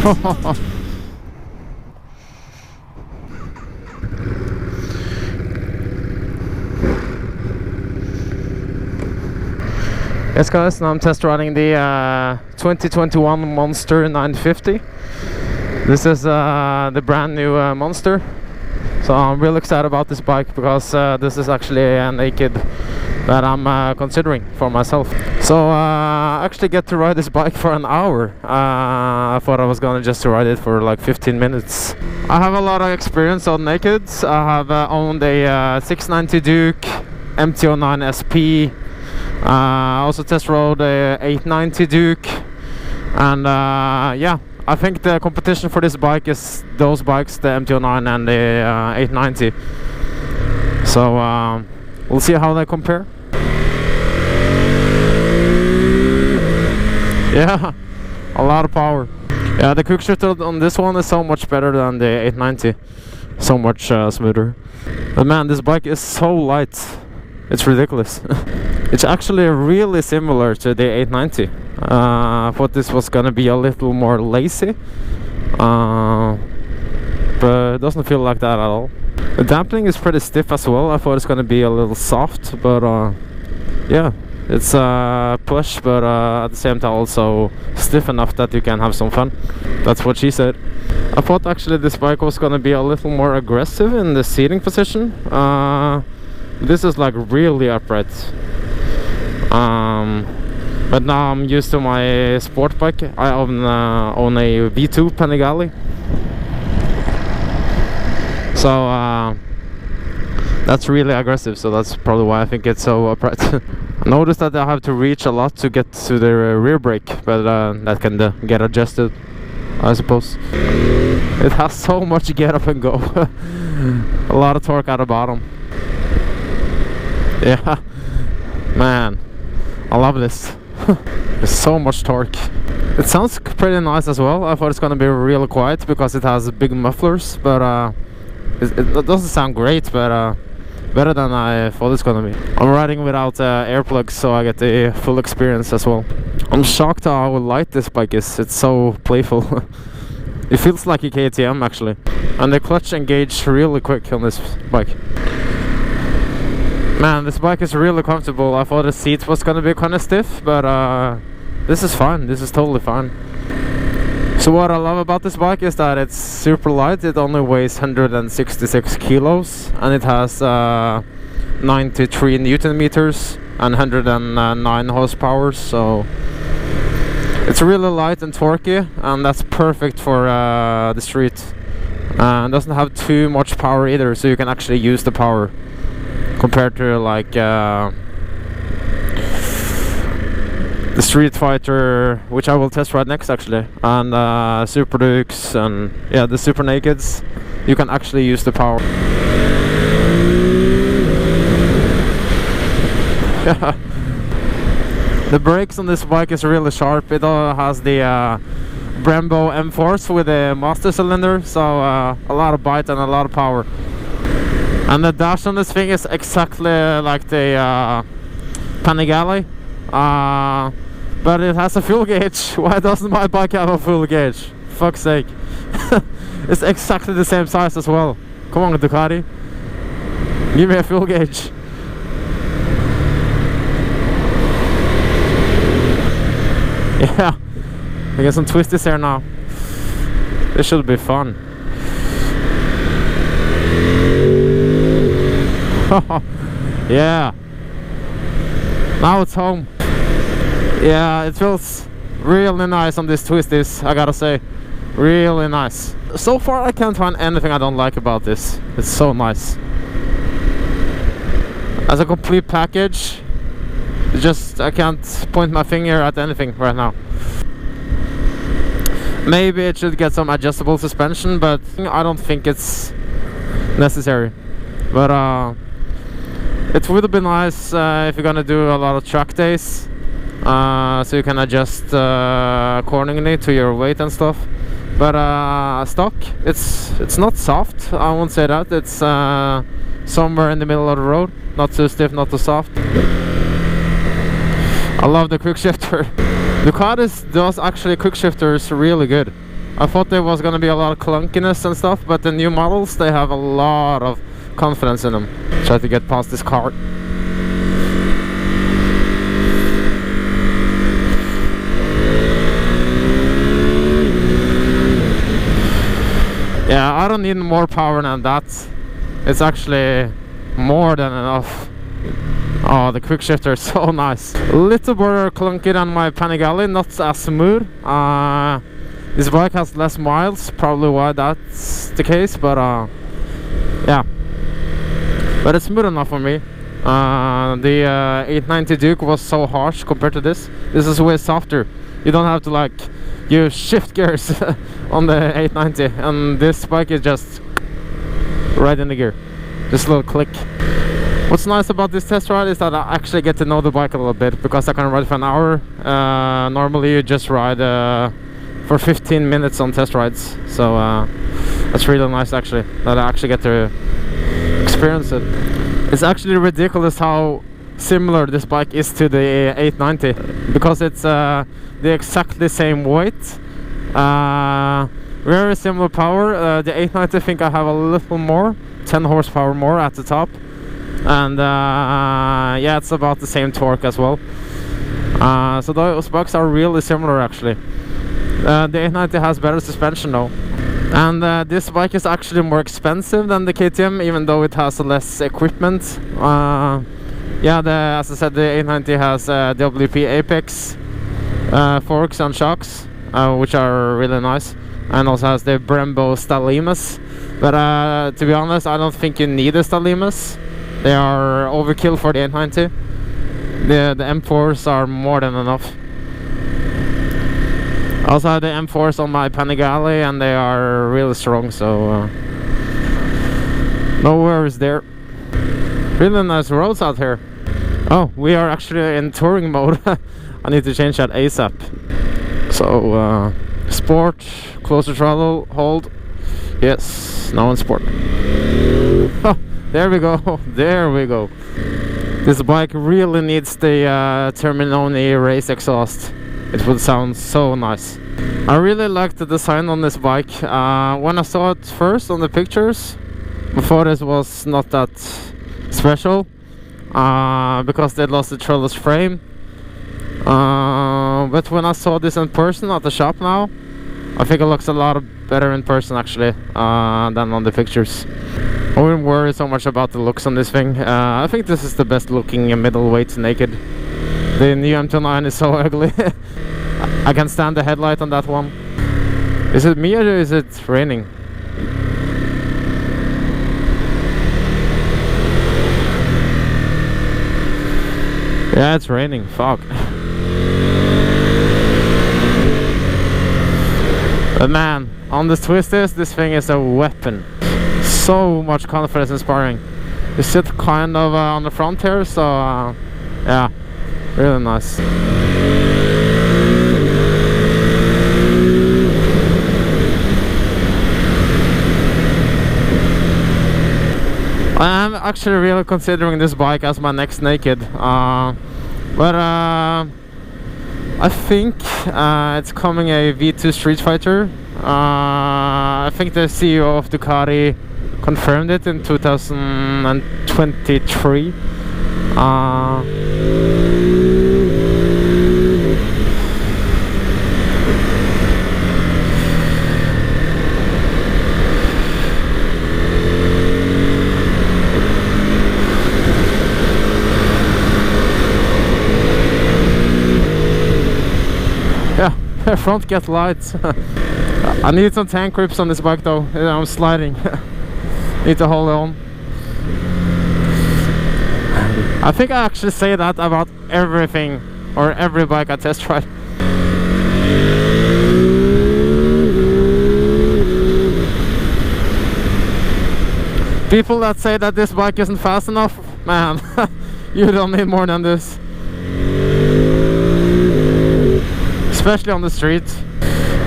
Yes guys, now I'm test riding the 2021 Monster 950. This is the brand new Monster. So I'm really excited about this bike because this is actually a naked that I'm considering for myself. So I actually get to ride this bike for an hour. I thought I was gonna just ride it for like 15 minutes. I have a lot of experience on nakeds. I have owned a 690 Duke, MT-09 SP. I also test rode a 890 Duke, and yeah, I think the competition for this bike is those bikes, the MT-09 and the 890. So we'll see how they compare. Yeah, a lot of power. Yeah, the quick shifter on this one is so much better than the 890. So much smoother. But man, this bike is so light. It's ridiculous. It's actually really similar to the 890. I thought this was gonna be a little more lazy, but it doesn't feel like that at all. The dampening is pretty stiff as well. I thought it's gonna be a little soft, but yeah, it's plush, but at the same time also stiff enough that you can have some fun. That's what she said. I thought actually this bike was gonna be a little more aggressive in the seating position. This is like really upright. But now I'm used to my sport bike. I own a V2 Panigale. So that's really aggressive, so that's probably why I think it's so upright. I noticed that I have to reach a lot to get to the rear brake, but that can get adjusted, I suppose. It has so much get up and go. A lot of torque at the bottom. Yeah, man, I love this. There's so much torque. It sounds pretty nice as well. I thought it's gonna be real quiet because it has big mufflers, but it doesn't sound great, but better than I thought it's gonna be. I'm riding without earplugs, so I get the full experience as well. I'm shocked how light this bike is. It's so playful. It feels like a KTM actually, and the clutch engaged really quick on this bike. Man, this bike is really comfortable. I thought the seat was gonna be kind of stiff, but this is fine. This is totally fine. So what I love about this bike is that it's super light. It only weighs 166 kilos, and it has 93 Newton meters and 109 horsepower. So it's really light and torquey, and that's perfect for the street. It doesn't have too much power either, so you can actually use the power. Compared to like the Street Fighter, which I will test ride next actually, and Super Dukes, and yeah, the Super Nakeds, you can actually use the power. Yeah. The brakes on this bike is really sharp. It has the Brembo M-Force with a master cylinder, so a lot of bite and a lot of power. And the dash on this thing is exactly like the Panigale, but it has a fuel gauge. Why doesn't my bike have a fuel gauge? Fuck's sake. It's exactly the same size as well. Come on, Ducati. Give me a fuel gauge. Yeah, I get some twisties here now. This should be fun. Yeah, now it's home. Yeah, it feels really nice on these twisties, I gotta say. Really nice. So far I can't find anything I don't like about this. It's so nice. As a complete package, I can't point my finger at anything right now. Maybe it should get some adjustable suspension, but I don't think it's necessary. But it would have been nice if you're gonna do a lot of track days, so you can adjust accordingly to your weight and stuff. But stock, it's not soft. I won't say that. It's somewhere in the middle of the road. Not too stiff, not too soft. I love the quick shifter. Ducati does actually quick shifters really good. I thought there was gonna be a lot of clunkiness and stuff, but the new models, they have a lot of confidence in them. Try to get past this car. Yeah, I don't need more power than that. It's actually more than enough. Oh, the quick shifter is so nice. A little more clunky than my Panigale, not as smooth. This bike has less miles, probably why that's the case, but yeah. But it's smooth enough for me. The 890 Duke was so harsh compared to this. This is way softer. You don't have to like use shift gears on the 890, and this bike is just right in the gear. Just a little click. What's nice about this test ride is that I actually get to know the bike a little bit, because I can ride for an hour. Normally you just ride for 15 minutes on test rides, so that's really nice actually, that I actually get to experience it. It's actually ridiculous how similar this bike is to the 890, because it's the exactly same weight, very similar power. The 890 I think I have a little more, 10 horsepower more at the top, and yeah, it's about the same torque as well. So those bikes are really similar actually. The 890 has better suspension though, and this bike is actually more expensive than the KTM, even though it has less equipment. Yeah, as I said, the 890 has WP Apex forks and shocks, which are really nice, and also has the Brembo Stalimas. But to be honest, I don't think you need a Stalimas. They are overkill for the 890. The M4s are more than enough. I also have the M4s on my Panigale, and they are really strong, so no worries there. Really nice roads out here. Oh, we are actually in touring mode. I need to change that ASAP. So, sport, closer throttle, hold. Yes, now in sport. Oh, there we go, there we go. This bike really needs the Terminoni race exhaust. It would sound so nice. I really like the design on this bike. When I saw it first on the pictures, I thought it was not that special, because they lost the trellis frame. But when I saw this in person at the shop now, I think it looks a lot better in person actually than on the pictures. I wouldn't worry so much about the looks on this thing. I think this is the best looking middleweight naked. The new M29 is so ugly. I can stand the headlight on that one. Is it me or is it raining? Yeah, it's raining. Fuck. But man, on the twisters, this thing is a weapon. So much confidence inspiring. You sit kind of on the front here, so yeah, really nice. I'm actually really considering this bike as my next naked, but I think it's coming a V2 Street Fighter. I think the CEO of Ducati confirmed it in 2023. Yeah, front get lights. I need some tank grips on this bike though. I'm sliding. Need to hold on. I think I actually say that about everything or every bike I test ride. People that say that this bike isn't fast enough, man, you don't need more than this. Especially on the street.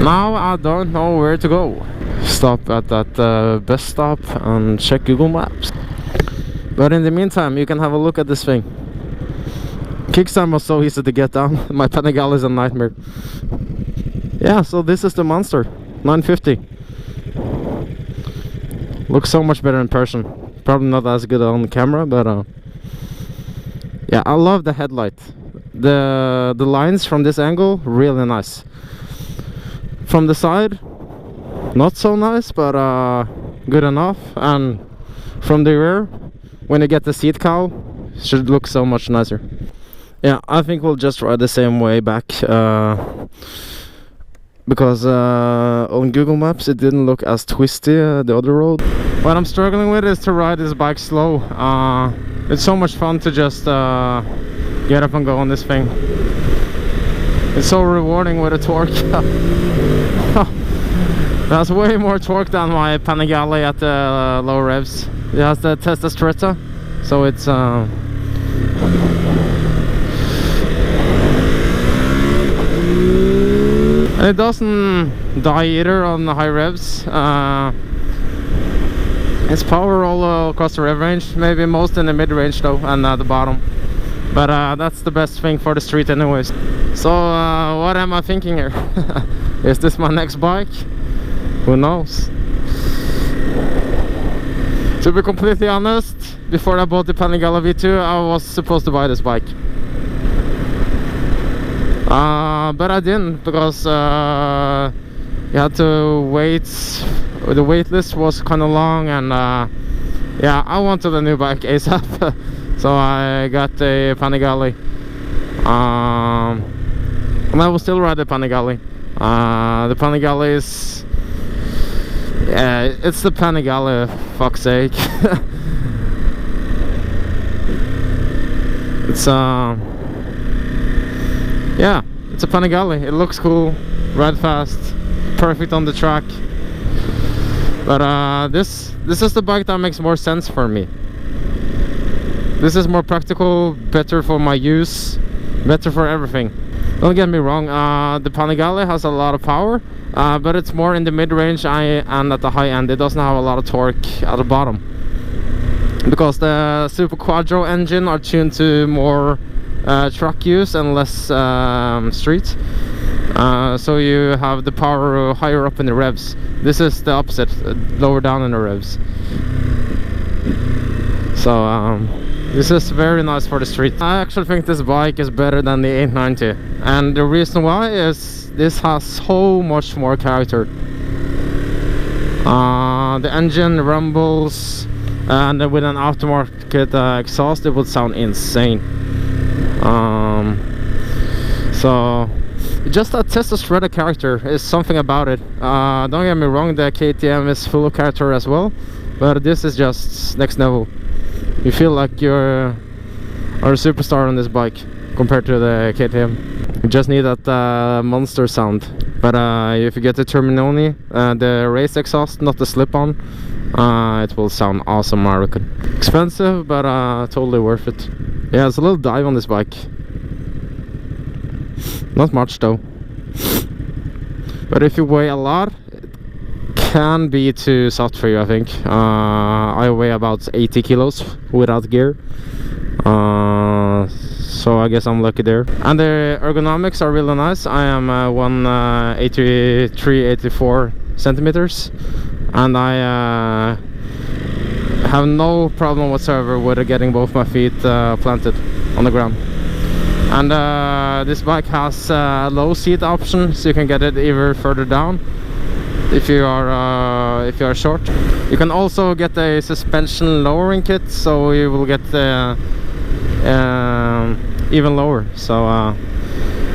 Now I don't know where to go. Stop at that bus stop and check Google Maps. But in the meantime, you can have a look at this thing. Kickstand was so easy to get down. My Panigale is a nightmare. Yeah, so this is the Monster. 950. Looks so much better in person. Probably not as good on camera, but yeah, I love the headlight. The lines from this angle, really nice. From the side, not so nice, but good enough. And from the rear, when you get the seat cowl, should look so much nicer. Yeah, I think we'll just ride the same way back, because on Google Maps it didn't look as twisty, the other road. What I'm struggling with is to ride this bike slow. It's so much fun to just get up and go on this thing. It's so rewarding with a torque. That's way more torque than my Panigale at the low revs. It has the Testa Stretta, so it's and it doesn't die either on the high revs. It's power all across the rev range, maybe most in the mid range though, and at the bottom. But that's the best thing for the street anyways. So what am I thinking here? Is this my next bike? Who knows? To be completely honest, before I bought the Panigale V2, I was supposed to buy this bike. But I didn't, because you had to wait. The wait list was kind of long, and yeah, I wanted a new bike ASAP. So I got a Panigale. And I will still ride the Panigale. The Panigale is, yeah, it's the Panigale, fuck's sake. It's yeah, it's a Panigale. It looks cool, ride fast, perfect on the track. But this is the bike that makes more sense for me. This is more practical, better for my use, better for everything. Don't get me wrong, the Panigale has a lot of power, but it's more in the mid-range and at the high end. It doesn't have a lot of torque at the bottom, because the Super Quattro engine are tuned to more truck use and less street. So you have the power higher up in the revs. This is the opposite, lower down in the revs. So this is very nice for the street. I actually think this bike is better than the 890, and the reason why is this has so much more character. The engine rumbles, and with an aftermarket exhaust, it would sound insane. So just that Testa Stretta character is something about it. Don't get me wrong, the KTM is full of character as well, but this is just next level. You feel like you're a superstar on this bike compared to the KTM. You just need that monster sound. But if you get the Terminoni, the race exhaust, not the slip-on, it will sound awesome, I reckon. Expensive, but totally worth it. Yeah, it's a little dive on this bike. Not much though. But if you weigh a lot, it can be too soft for you, I think. I weigh about 80 kilos without gear. So I guess I'm lucky there. And the ergonomics are really nice. I am 183-84 centimeters, and I have no problem whatsoever with getting both my feet planted on the ground. And this bike has a low seat option, so you can get it even further down if you are short. You can also get a suspension lowering kit, so you will get even lower. So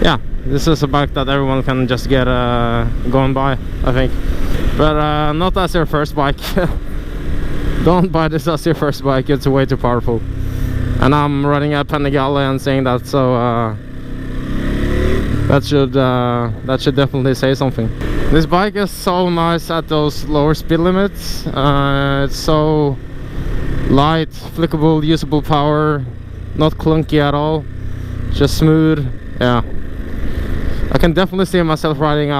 yeah, this is a bike that everyone can just get going by, I think. But not as your first bike. Don't buy this as your first bike, it's way too powerful. And I'm running a Panigale and saying that, so that should definitely say something. This bike is so nice at those lower speed limits. It's so light, flickable, usable power, not clunky at all, just smooth. Yeah, I can definitely see myself riding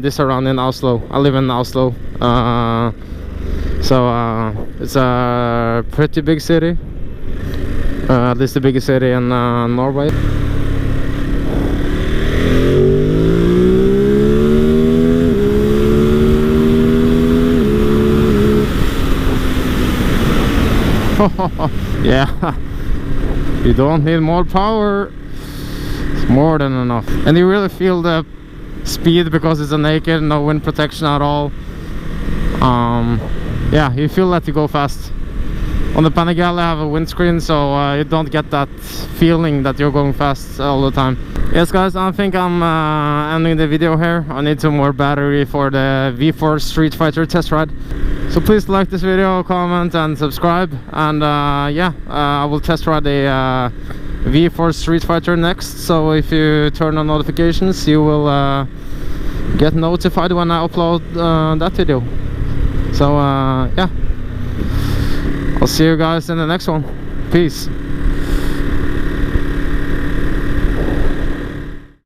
this around in Oslo. I live in Oslo, so it's a pretty big city. At least the biggest city in Norway. Yeah, you don't need more power. It's more than enough. And you really feel the speed because it's a naked, no wind protection at all. Yeah, you feel that you go fast. On the Panigale I have a windscreen, so you don't get that feeling that you're going fast all the time. Yes guys, I think I'm ending the video here. I need some more battery for the V4 Street Fighter test ride. So please like this video, comment and subscribe. And yeah, I will test ride the V4 Street Fighter next. So if you turn on notifications, you will get notified when I upload that video. So yeah, I'll see you guys in the next one. Peace.